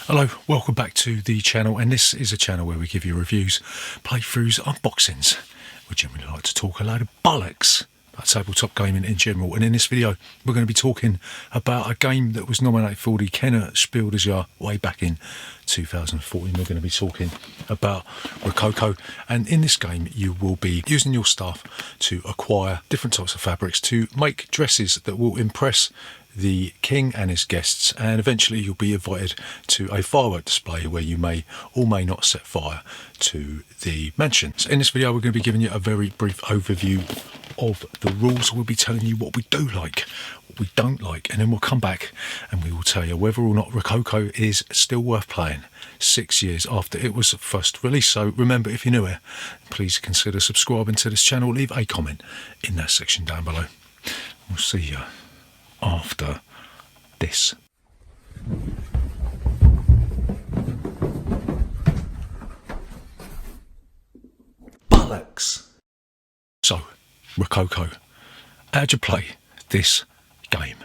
Hello, welcome back to the channel, and this is a channel where we give you reviews, playthroughs, unboxings. We generally like to talk a load of bollocks about tabletop gaming in general, and in this video we're going to be talking about a game that was nominated for the Kennerspiel this year way back in 2014. We're going to be talking about Rococo, and in this game you will be using your staff to acquire different types of fabrics to make dresses that will impress the king and his guests, and eventually you'll be invited to a firework display where you may or may not set fire to the mansion. So in this video we're going to be giving you a very brief overview of the rules. We'll be telling you what we do like, what we don't like, and then we'll come back and we will tell you whether or not Rococo is still worth playing 6 years after it was first released. So remember, if you're new here, please consider subscribing to this channel, leave a comment in that section down below. We'll see you after this. Bollocks! So, Rococo, how'd you play this game?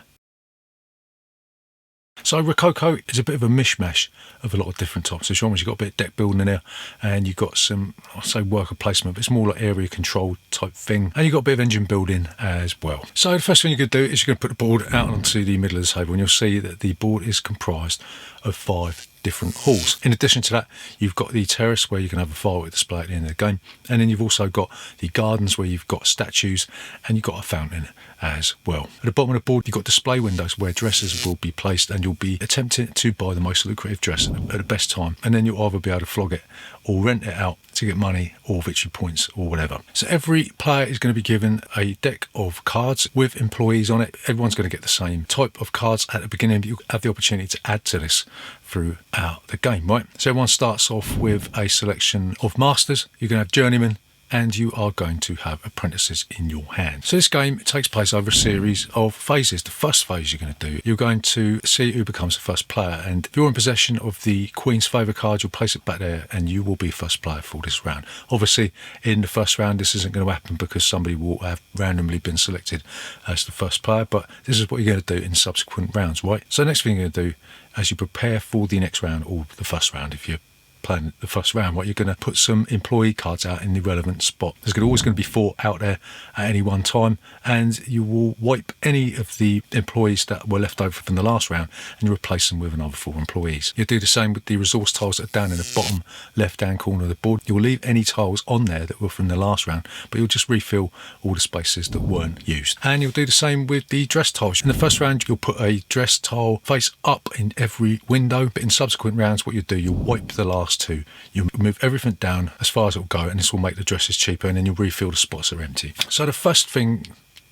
So Rococo is a bit of a mishmash of a lot of different types of genres. You've got a bit of deck building in there, and you've got some, I'll say worker placement, but it's more like area control type thing. And you've got a bit of engine building as well. So the first thing you're going to do is you're going to put the board out onto the middle of the table, and you'll see that the board is comprised of 5 different halls. In addition to that, you've got the terrace where you can have a firework display at the end of the game, and then you've also got the gardens where you've got statues, and you've got a fountain as well. At the bottom of the board you've got display windows where dresses will be placed, and you'll be attempting to buy the most lucrative dress at the best time, and then you'll either be able to flog it or rent it out to get money or victory points or whatever. So every player is going to be given a deck of cards with employees on it. Everyone's going to get the same type of cards at the beginning, but you have the opportunity to add to this throughout the game, right? So everyone starts off with a selection of masters. You're going to have journeymen, and you are going to have apprentices in your hand. So this game takes place over a series of phases. The first phase you're going to do, you're going to see who becomes the first player, and if you're in possession of the Queen's Favour card, you'll place it back there and you will be first player for this round. Obviously in the first round this isn't going to happen because somebody will have randomly been selected as the first player, but this is what you're going to do in subsequent rounds, right? So the next thing you're going to do as you prepare for the next round, or the first round if you're playing the first round, right, you're going to put some employee cards out in the relevant spot. There's always going to be 4 out there at any one time, and you will wipe any of the employees that were left over from the last round and you replace them with another 4 employees. You'll do the same with the resource tiles that are down in the bottom left hand corner of the board. You'll leave any tiles on there that were from the last round, but you'll just refill all the spaces that weren't used. And you'll do the same with the dress tiles. In the first round you'll put a dress tile face up in every window, but in subsequent rounds what you do, you'll wipe the last 2. You move everything down as far as it'll go, and this will make the dresses cheaper, and then you'll refill the spots that are empty. So the first thing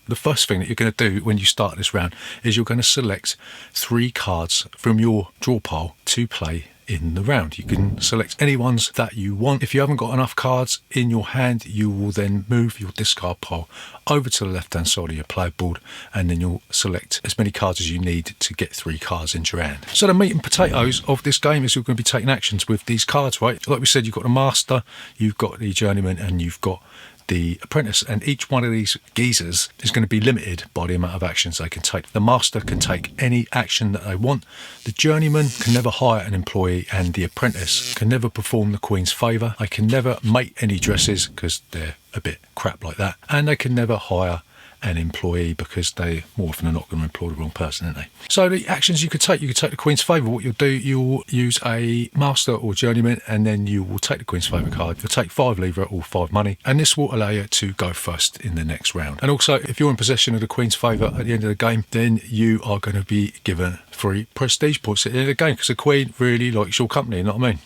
that you're going to do when you start this round is you're going to select 3 cards from your draw pile to play in the round. You can select any ones that you want. If you haven't got enough cards in your hand, you will then move your discard pile over to the left hand side of your player board, and then you'll select as many cards as you need to get 3 cards into your hand. So the meat and potatoes of this game is you're going to be taking actions with these cards, right? Like we said, you've got the master, you've got the journeyman, and you've got the apprentice, and each one of these geezers is going to be limited by the amount of actions they can take. The master can take any action that they want, the journeyman can never hire an employee, and the apprentice can never perform the Queen's favour. They can never make any dresses because they're a bit crap like that, and they can never hire an employee because they more often than not going to employ the wrong person, aren't they? So the actions you could take the Queen's Favour. What you'll do, you'll use a master or journeyman, and then you will take the Queen's Favour card. You'll take 5 lever or 5 money, and this will allow you to go first in the next round. And also, if you're in possession of the Queen's Favour at the end of the game, then you are going to be given 3 prestige points at the end of the game because the Queen really likes your company, you know what I mean?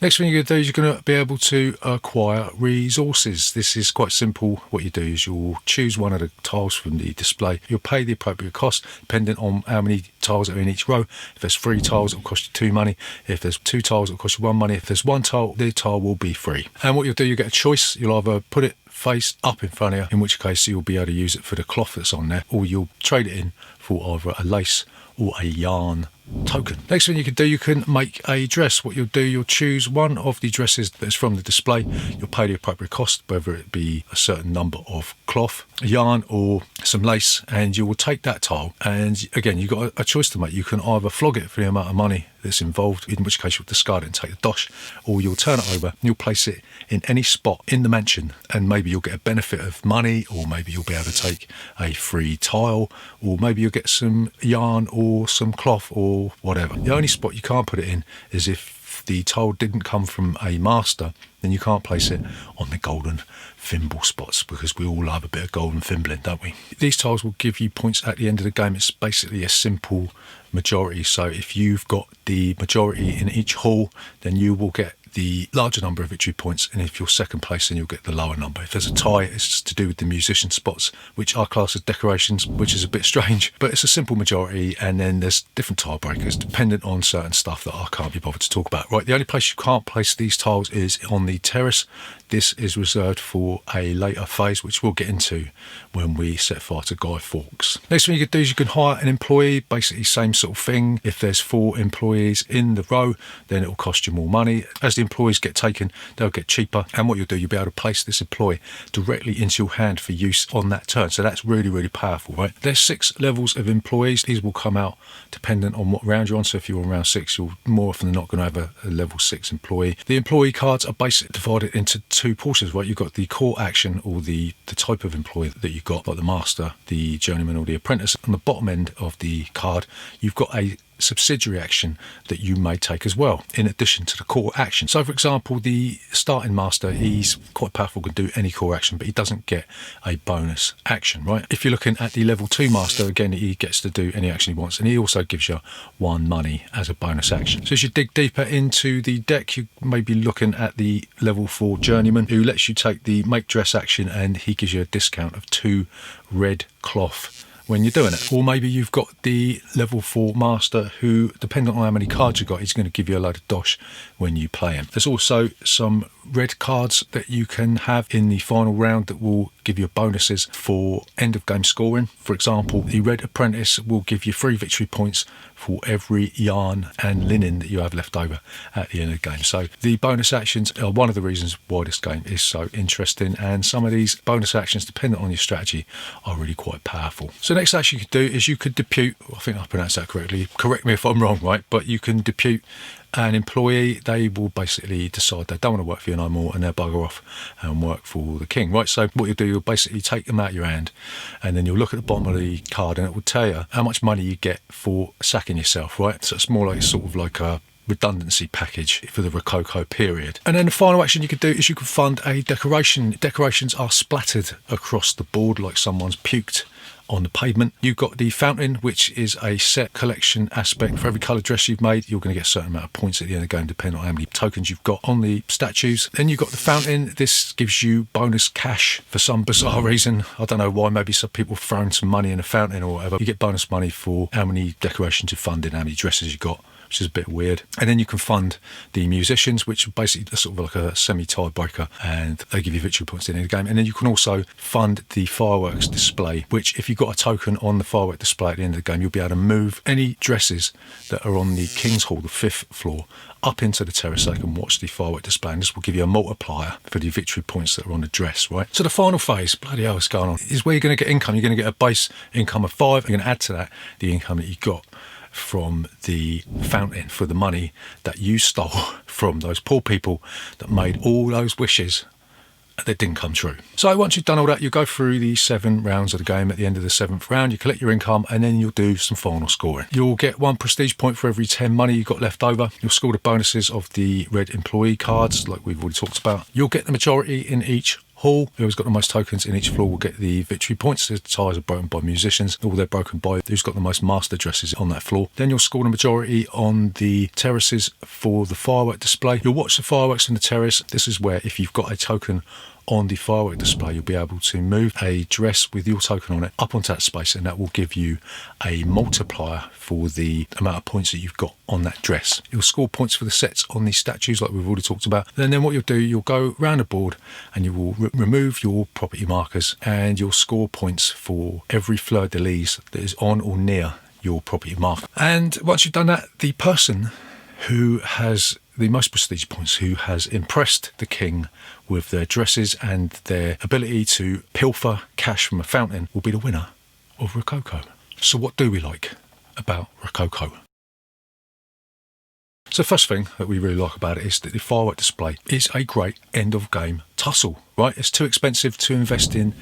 Next thing you're going to do is you're going to be able to acquire resources. This is quite simple. What you do is you'll choose one of the tiles from the display. You'll pay the appropriate cost depending on how many tiles are in each row. If there's 3 tiles, it'll cost you 2 money. If there's 2 tiles, it'll cost you 1 money. If there's 1 tile, the tile will be free. And what you'll do, you get a choice. You'll either put it face up in front of you, in which case you'll be able to use it for the cloth that's on there, or you'll trade it in for either a lace or a yarn token. Next thing you can do, you can make a dress. What you'll do, you'll choose one of the dresses that's from the display. You'll pay the appropriate cost, whether it be a certain number of cloth, yarn or some lace, and you will take that tile, and again you've got a choice to make. You can either flog it for the amount of money that's involved, in which case you'll discard it and take the dosh, or you'll turn it over and you'll place it in any spot in the mansion, and maybe you'll get a benefit of money, or maybe you'll be able to take a free tile, or maybe you'll get some yarn or some cloth or whatever. The only spot you can't put it in is if the tile didn't come from a master, then you can't place it on the golden thimble spots, because we all love a bit of golden thimbling, don't we? These tiles will give you points at the end of the game. It's basically a simple majority. So if you've got the majority in each hall, then you will get the larger number of victory points, and if you're second place, then you'll get the lower number. If there's a tie, it's to do with the musician spots, which are classed as decorations, which is a bit strange, but it's a simple majority. And then there's different tile breakers dependent on certain stuff that I can't be bothered to talk about. Right, the only place you can't place these tiles is on the terrace. This is reserved for a later phase, which we'll get into when we set fire to Guy Fawkes. Next thing you can do is you can hire an employee. Basically same sort of thing. If there's 4 employees in the row, then it will cost you more money. As the employees get taken, they'll get cheaper, and what you'll do, you'll be able to place this employee directly into your hand for use on that turn. So that's really, really powerful, right? There's 6 levels of employees. These will come out dependent on what round you're on. So if you're on round 6, you're more often than not going to have a level 6 employee. The employee cards are basically divided into 2 portions, right? You've got the core action, or the type of employee that you've got, like the master, the journeyman or the apprentice. On the bottom end of the card, you've got a subsidiary action that you may take as well, in addition to the core action. So for example, the starting master, he's quite powerful, can do any core action, but he doesn't get a bonus action, right? If you're looking at the level 2 master, again, he gets to do any action he wants, and he also gives you 1 money as a bonus action. So as you dig deeper into the deck, you may be looking at the level 4 journeyman, who lets you take the make dress action, and he gives you a discount of 2 red cloth when you're doing it. Or maybe you've got the level 4 master, who, depending on how many cards you've got, he's going to give you a load of dosh when you play him. There's also some red cards that you can have in the final round that will give you bonuses for end of game scoring. For example, the red apprentice will give you 3 victory points for every yarn and linen that you have left over at the end of the game. So the bonus actions are one of the reasons why this game is so interesting, and some of these bonus actions, depending on your strategy, are really quite powerful. So next action you could do is you could depute, I think I pronounced that correctly, correct me if I'm wrong, right? But you can depute an employee. They will basically decide they don't want to work for you no more, and they'll bugger off and work for the king, right? So what you'll do, you'll basically take them out of your hand, and then you'll look at the bottom of the card, and it will tell you how much money you get for sacking yourself, right? So it's more like sort of like a redundancy package for the Rococo period. And then the final action you could do is you could fund a decoration. Decorations are splattered across the board like someone's puked on the pavement. You've got the fountain, which is a set collection aspect. For every colour dress you've made, you're going to get a certain amount of points at the end of the game, depending on how many tokens you've got on the statues. Then you've got the fountain. This gives you bonus cash for some bizarre reason. I don't know why. Maybe some people throwing some money in a fountain or whatever. You get bonus money for how many decorations you've funded, how many dresses you've got, which is a bit weird. And then you can fund the musicians, which are basically sort of like a semi-tiebreaker, and they give you victory points at the end of the game. And then you can also fund the fireworks display, which if you've got a token on the firework display at the end of the game, you'll be able to move any dresses that are on the King's Hall, the 5th floor, up into the terrace so they can watch the firework display, and this will give you a multiplier for the victory points that are on the dress, right? So the final phase, bloody hell, what's going on, is where you're going to get income. You're going to get a base income of 5. You're going to add to that the income that you got from the fountain for the money that you stole from those poor people that made all those wishes that didn't come true. So once you've done all that, you go through the 7 rounds of the game. At the end of the 7th round, you collect your income, and then you'll do some final scoring. You'll get 1 prestige point for every 10 money you've got left over. You'll score the bonuses of the red employee cards, like we've already talked about. You'll get the majority in each hall. Whoever's got the most tokens in each floor will get the victory points. The ties are broken by musicians, or they're broken by who's got the most master dresses on that floor. Then you'll score the majority on the terraces for the firework display. You'll watch the fireworks on the terrace. This is where, if you've got a token on the firework display, you'll be able to move a dress with your token on it up onto that space, and that will give you a multiplier for the amount of points that you've got on that dress. You'll score points for the sets on these statues like we've already talked about. And then what you'll do, you'll go round the board and you will remove your property markers, and you'll score points for every fleur de lis that is on or near your property market. And once you've done that, the person who has the most prestige points, who has impressed the king with their dresses and their ability to pilfer cash from a fountain, will be the winner of Rococo. So what do we like about Rococo? So the first thing that we really like about it is that the firework display is a great end-of-game tussle, right? It's too expensive to invest in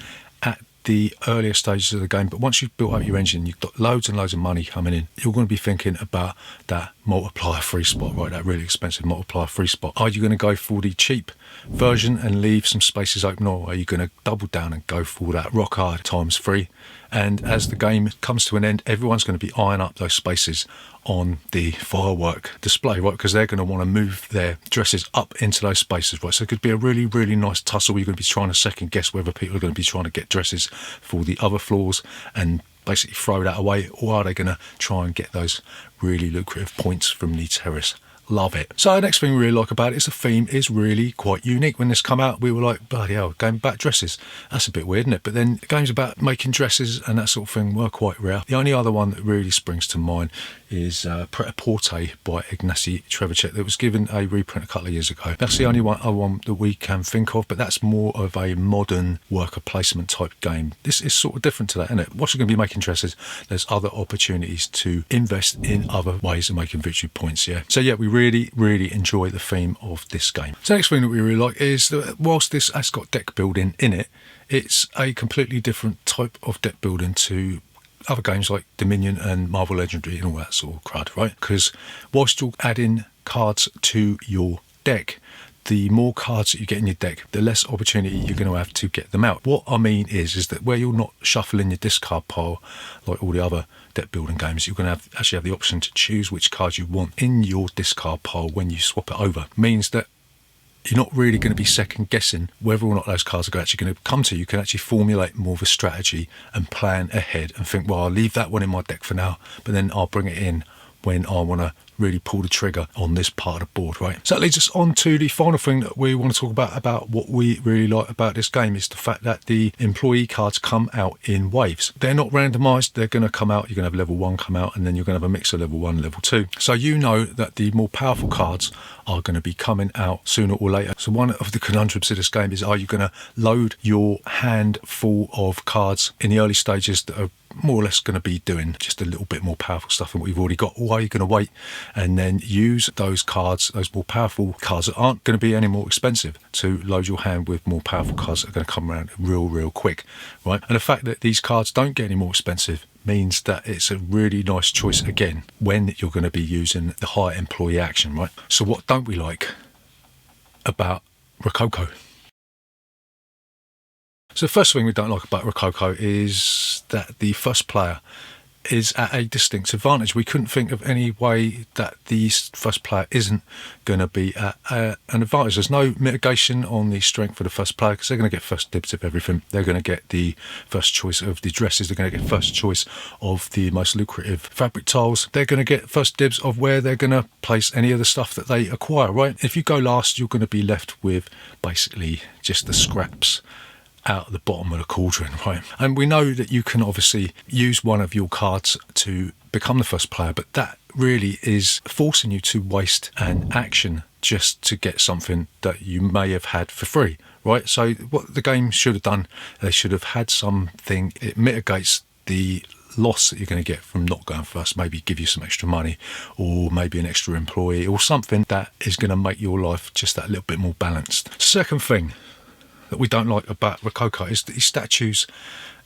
at the earlier stages of the game, but once you've built up your engine, you've got loads and loads of money coming in, you're going to be thinking about that multiplier free spot, right? That really expensive multiplier free spot. Are you going to go for the cheap version and leave some spaces open, or are you going to double down and go for that rock hard times 3? And as the game comes to an end, everyone's going to be eyeing up those spaces on the firework display, right? Because they're going to want to move their dresses up into those spaces, right? So it could be a really, really nice tussle. You're going to be trying to second guess whether people are going to be trying to get dresses for the other floors and basically throw that away, or are they going to try and get those really lucrative points from the terrace? Love it. So the next thing we really like about it is the theme is really quite unique. When this come out, we were like, bloody hell, game about dresses. That's a bit weird, isn't it? But then games about making dresses and that sort of thing were quite rare. The only other one that really springs to mind is Pret-a-Porter by Ignacy Trzewiczek that was given a reprint a couple of years ago. That's the only one that we can think of, but that's more of a modern worker placement type game. This is sort of different to that, isn't it? Once you're going to be making dresses, there's other opportunities to invest in other ways of making victory points, yeah? So yeah, we really, really enjoy the theme of this game. So the next thing that we really like is that whilst this has got deck building in it, it's a completely different type of deck building to other games like Dominion and Marvel Legendary and all that sort of crud, right? Because whilst you're adding cards to your deck, the more cards that you get in your deck, the less opportunity you're going to have to get them out. What I mean is that where you're not shuffling your discard pile like all the other deck building games, you're going to actually have the option to choose which cards you want in your discard pile when you swap it over. Means that you're not really going to be second guessing whether or not those cards are actually going to come to you. You can actually formulate more of a strategy and plan ahead and think, well, I'll leave that one in my deck for now, but then I'll bring it in when I want to really pull the trigger on this part of the board, right? So that leads us on to the final thing that we want to talk about what we really like about this game is the fact that the employee cards come out in waves. They're not randomized, they're going to come out, you're going to have level 1 come out, and then you're going to have a mix of level 1 and level 2. So you know that the more powerful cards are going to be coming out sooner or later. So one of the conundrums of this game is, are you going to load your hand full of cards in the early stages that are more or less going to be doing just a little bit more powerful stuff than what you've already got, or are you going to wait and then use those cards, those more powerful cards that aren't going to be any more expensive, to load your hand with more powerful cards that are going to come around real quick, right? And the fact that these cards don't get any more expensive means that it's a really nice choice again when you're going to be using the high employee action, right? So what don't we like about Rococo? So the first thing we don't like about Rococo is that the first player is at a distinct advantage. We couldn't think of any way that the first player isn't going to be at an advantage. There's no mitigation on the strength of the first player because they're going to get first dibs of everything. They're going to get the first choice of the dresses. They're going to get first choice of the most lucrative fabric tiles. They're going to get first dibs of where they're going to place any of the stuff that they acquire, right? If you go last, you're going to be left with basically just the scraps out at the bottom of the cauldron, right? And we know that you can obviously use one of your cards to become the first player, but that really is forcing you to waste an action just to get something that you may have had for free, right? So what the game should have done, they should have had something, it mitigates the loss that you're going to get from not going first, maybe give you some extra money or maybe an extra employee or something that is going to make your life just that little bit more balanced. Second thing that we don't like about Rococo is that the statues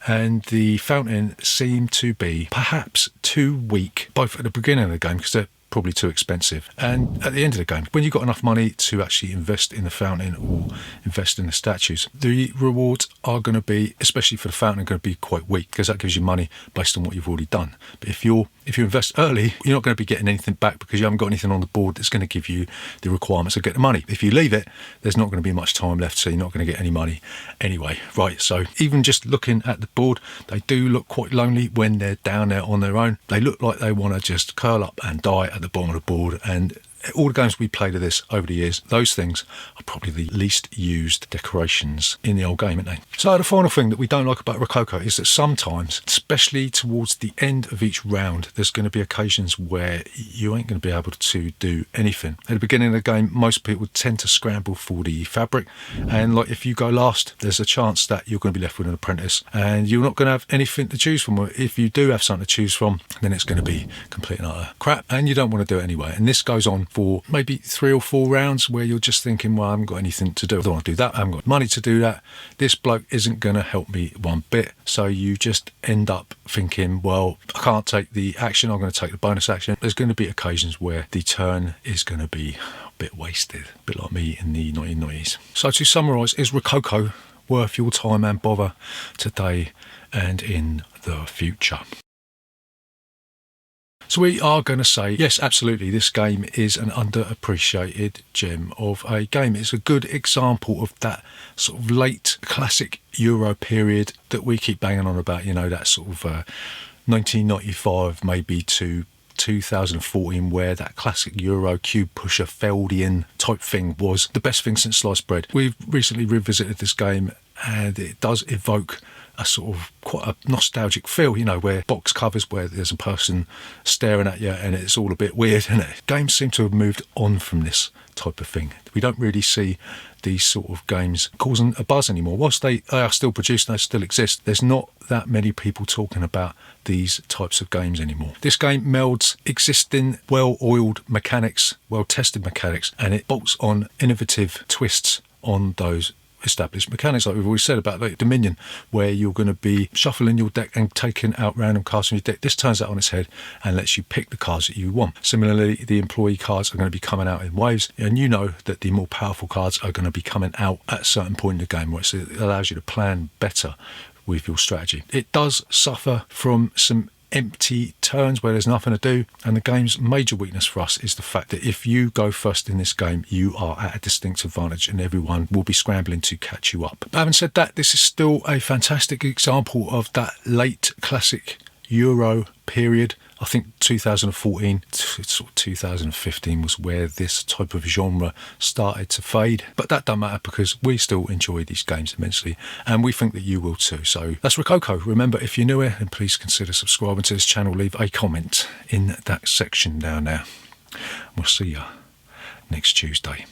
and the fountain seem to be perhaps too weak, both at the beginning of the game because they're probably too expensive, and at the end of the game when you've got enough money to actually invest in the fountain or invest in the statues, the rewards are going to be, especially for the fountain, going to be quite weak because that gives you money based on what you've already done. But if you invest early, you're not going to be getting anything back because you haven't got anything on the board that's going to give you the requirements to get the money. If you leave it, there's not going to be much time left, so you're not going to get any money anyway, right? So even just looking at the board, they do look quite lonely when they're down there on their own. They look like they want to just curl up and die at the bottom of the board, and all the games we played of this over the years, those things are probably the least used decorations in the old game, aren't they? So the final thing that we don't like about Rococo is that sometimes, especially towards the end of each round, there's going to be occasions where you ain't going to be able to do anything. At the beginning of the game, most people tend to scramble for the fabric, and like if you go last, there's a chance that you're going to be left with an apprentice and you're not going to have anything to choose from. If you do have something to choose from, then it's going to be complete and utter crap, and you don't want to do it anyway. And this goes on for maybe 3 or 4 rounds where you're just thinking, well, I haven't got anything to do. I don't want to do that. I haven't got money to do that. This bloke isn't going to help me one bit. So you just end up thinking, well, I can't take the action. I'm going to take the bonus action. There's going to be occasions where the turn is going to be a bit wasted, a bit like me in the 1990s. So to summarise, is Rococo worth your time and bother today and in the future? So we are going to say, yes, absolutely, this game is an underappreciated gem of a game. It's a good example of that sort of late classic Euro period that we keep banging on about, you know, that sort of 1995 maybe to 2014, where that classic Euro cube pusher Feldian type thing was the best thing since sliced bread. We've recently revisited this game and it does evoke a sort of quite a nostalgic feel, you know, where box covers where there's a person staring at you and it's all a bit weird, isn't it? Games seem to have moved on from this type of thing. We don't really see these sort of games causing a buzz anymore. Whilst they are still produced and they still exist, there's not that many people talking about these types of games anymore. This game melds existing well-oiled mechanics, well-tested mechanics, and it bolts on innovative twists on those established mechanics, like we've always said about the Dominion, where you're going to be shuffling your deck and taking out random cards from your deck. This turns that on its head and lets you pick the cards that you want. Similarly, the employee cards are going to be coming out in waves, and you know that the more powerful cards are going to be coming out at a certain point in the game, where it allows you to plan better with your strategy. It does suffer from some empty turns where there's nothing to do, and the game's major weakness for us is the fact that if you go first in this game, you are at a distinct advantage and everyone will be scrambling to catch you up. But having said that, this is still a fantastic example of that late classic Euro period. I think 2014 sort of 2015 was where this type of genre started to fade, but that don't matter because we still enjoy these games immensely and we think that you will too. So that's Rococo. Remember, if you're new here, then please consider subscribing to this channel. Leave a comment in that section down there. We'll see you next Tuesday.